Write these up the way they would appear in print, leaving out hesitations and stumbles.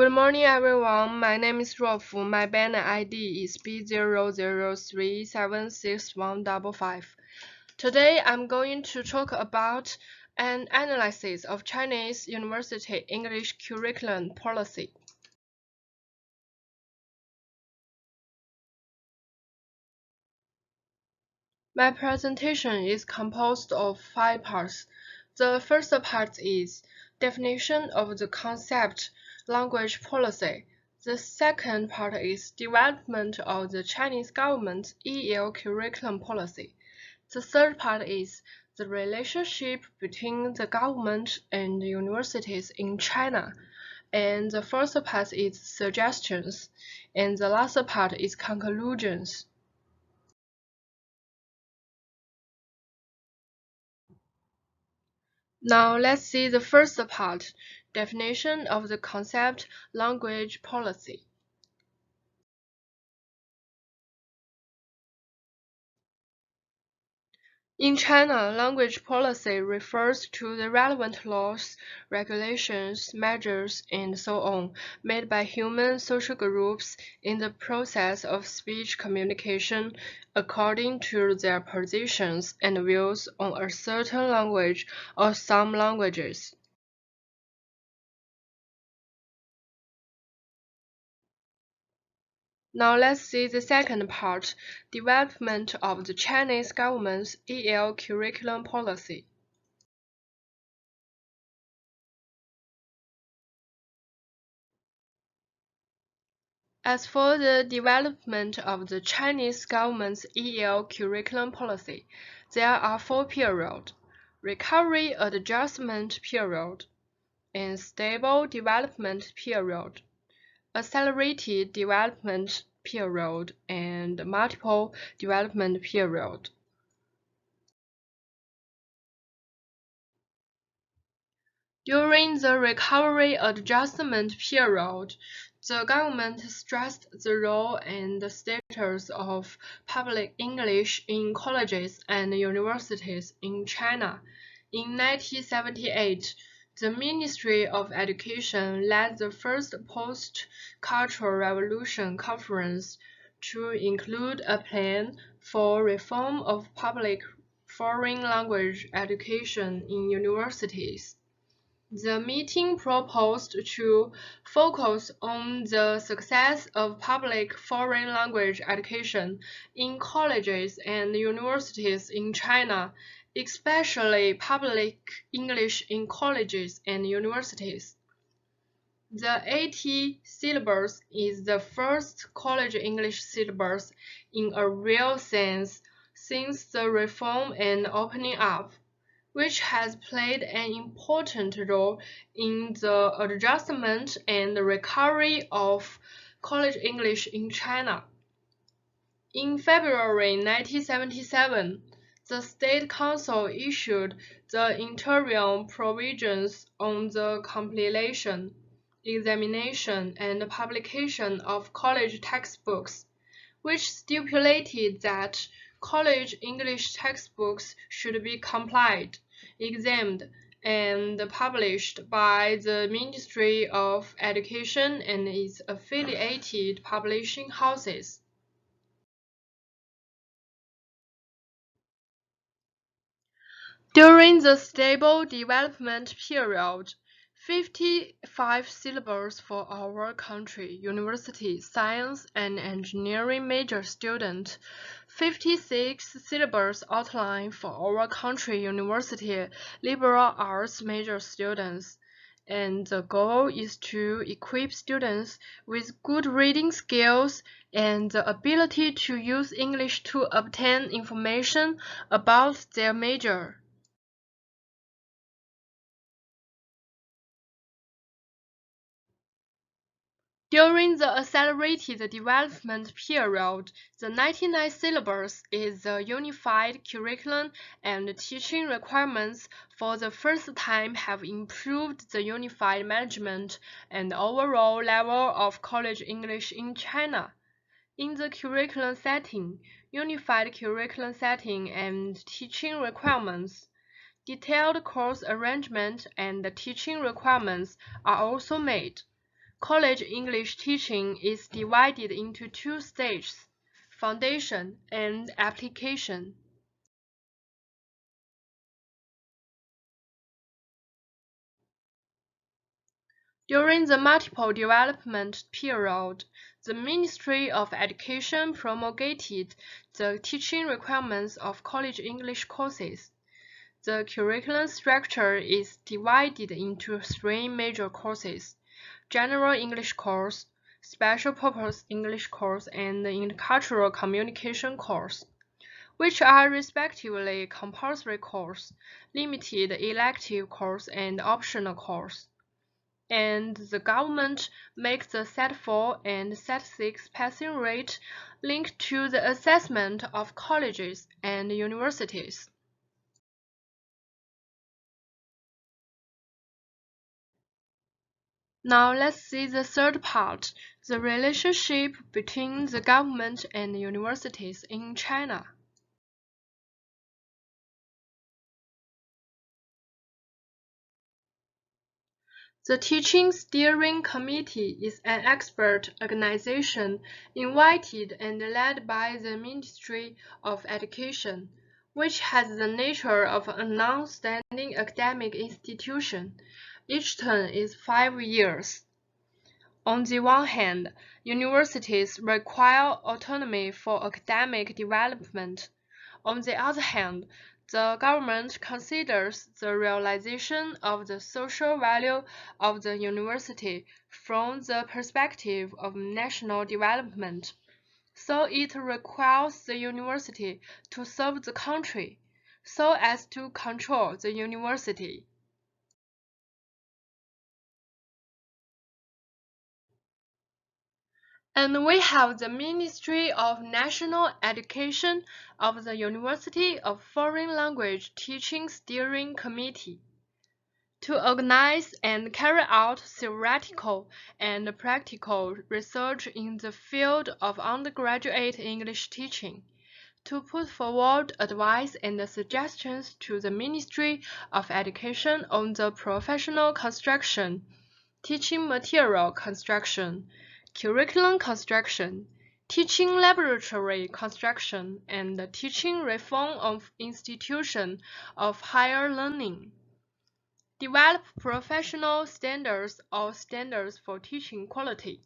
Good morning, everyone. My name is Ruofu. My banner ID is B00376155. Today, I'm going to talk about an analysis of Chinese university English curriculum policy. My presentation is composed of 5 parts. The first part is definition of the concept language policy. The second part is development of the Chinese government EL curriculum policy. The third part is the relationship between the government and universities in China. And the fourth part is suggestions. And the last part is conclusions. Now let's see the first part, definition of the concept language policy. In China, language policy refers to the relevant laws, regulations, measures, and so on made by human social groups in the process of speech communication according to their positions and views on a certain language or some languages. Now let's see the second part, development of the Chinese government's EL curriculum policy. As for the development of the Chinese government's EL curriculum policy, there are 4 periods: recovery adjustment period, and stable development period, accelerated development period, and multiple development period. During the recovery adjustment period, the government stressed the role and status of public English in colleges and universities in China. In 1978, the Ministry of Education led the first post-Cultural Revolution conference to include a plan for reform of public foreign language education in universities. The meeting proposed to focus on the success of public foreign language education in colleges and universities in China, especially public English in colleges and universities. The AT syllabus is the first college English syllabus in a real sense since the reform and opening up, which has played an important role in the adjustment and recovery of college English in China. In February 1977, the State Council issued the interim provisions on the compilation, examination, and publication of college textbooks, which stipulated that college English textbooks should be compiled, examined, and published by the Ministry of Education and its affiliated publishing houses. During the stable development period, 55 syllables for our country university science and engineering major student, 56 syllables outline for our country university liberal arts major students, and the goal is to equip students with good reading skills and the ability to use English to obtain information about their major. During the accelerated development period, the 99 syllabus is the unified curriculum, and teaching requirements for the first time have improved the unified management and overall level of college English in China. In the curriculum setting, unified curriculum setting and teaching requirements, detailed course arrangement and teaching requirements are also made. College English teaching is divided into two stages: foundation and application. During the multiple development period, the Ministry of Education promulgated the teaching requirements of college English courses. The curriculum structure is divided into three major courses: General English course, Special Purpose English course, and the Intercultural Communication course, which are respectively compulsory course, limited elective course, and optional course. And the government makes the Set 4 and Set 6 passing rate linked to the assessment of colleges and universities. Now let's see the third part, the relationship between the government and universities in China. The Teaching Steering Committee is an expert organization invited and led by the Ministry of Education, which has the nature of a non-standing academic institution. Each term is 5 years. On the one hand, universities require autonomy for academic development. On the other hand, the government considers the realization of the social value of the university from the perspective of national development. So it requires the university to serve the country, so as to control the university. And we have the Ministry of National Education of the University of Foreign Language Teaching Steering Committee to organize and carry out theoretical and practical research in the field of undergraduate English teaching, to put forward advice and suggestions to the Ministry of Education on the professional construction, teaching material construction, curriculum construction, teaching laboratory construction, and teaching reform of institutions of higher learning. Develop professional standards or standards for teaching quality.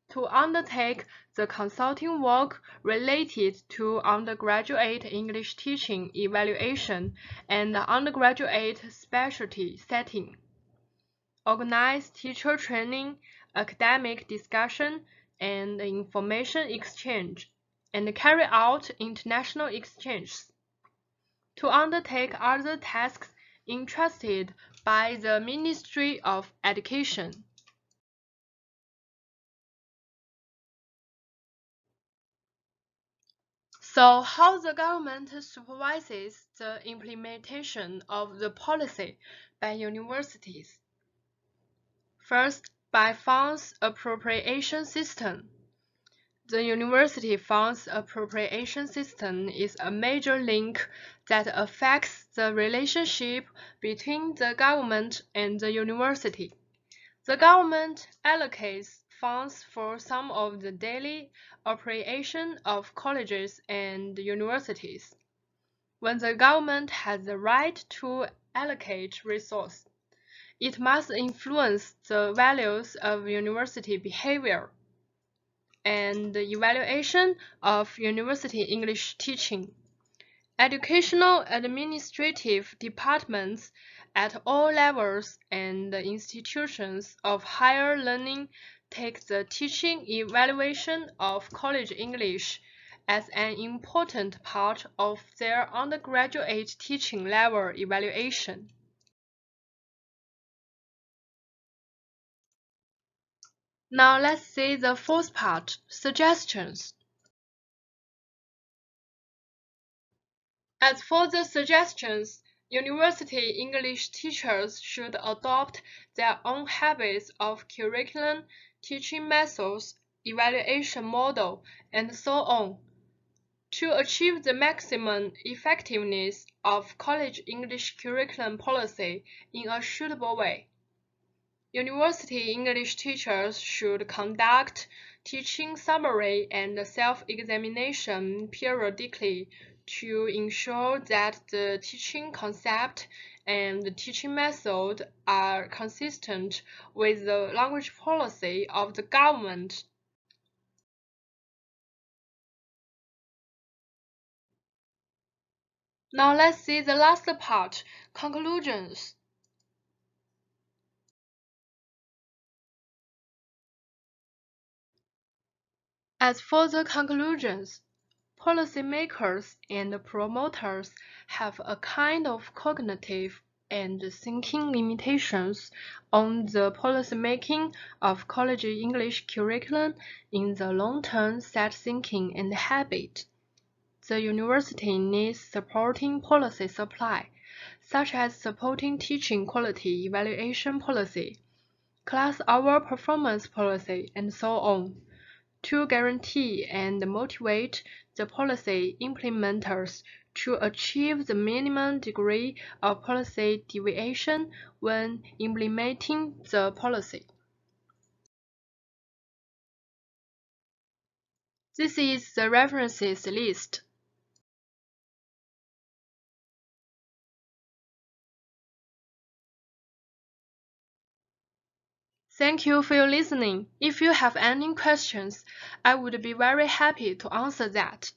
To undertake the consulting work related to undergraduate English teaching evaluation and undergraduate specialty setting. Organize teacher training, academic discussion, and information exchange, and carry out international exchanges. To undertake other tasks entrusted by the Ministry of Education. So, how the government supervises the implementation of the policy by universities? First, by funds appropriation system. The university funds appropriation system is a major link that affects the relationship between the government and the university. The government allocates funds for some of the daily operation of colleges and universities. When the government has the right to allocate resources, it must influence the values of university behavior and the evaluation of university English teaching. Educational administrative departments at all levels and institutions of higher learning take the teaching evaluation of college English as an important part of their undergraduate teaching level evaluation. Now let's see the fourth part, suggestions. As for the suggestions, university English teachers should adopt their own habits of curriculum, teaching methods, evaluation model, and so on, to achieve the maximum effectiveness of college English curriculum policy in a suitable way. University English teachers should conduct teaching summary and self-examination periodically to ensure that the teaching concept and the teaching method are consistent with the language policy of the government. Now let's see the last part, conclusions. As for the conclusions, policymakers and promoters have a kind of cognitive and thinking limitations on the policymaking of college English curriculum in the long-term set thinking and habit. The university needs supporting policy supply, such as supporting teaching quality evaluation policy, class hour performance policy, and so on, to guarantee and motivate the policy implementers to achieve the minimum degree of policy deviation when implementing the policy. This is the references list. Thank you for your listening. If you have any questions, I would be very happy to answer that.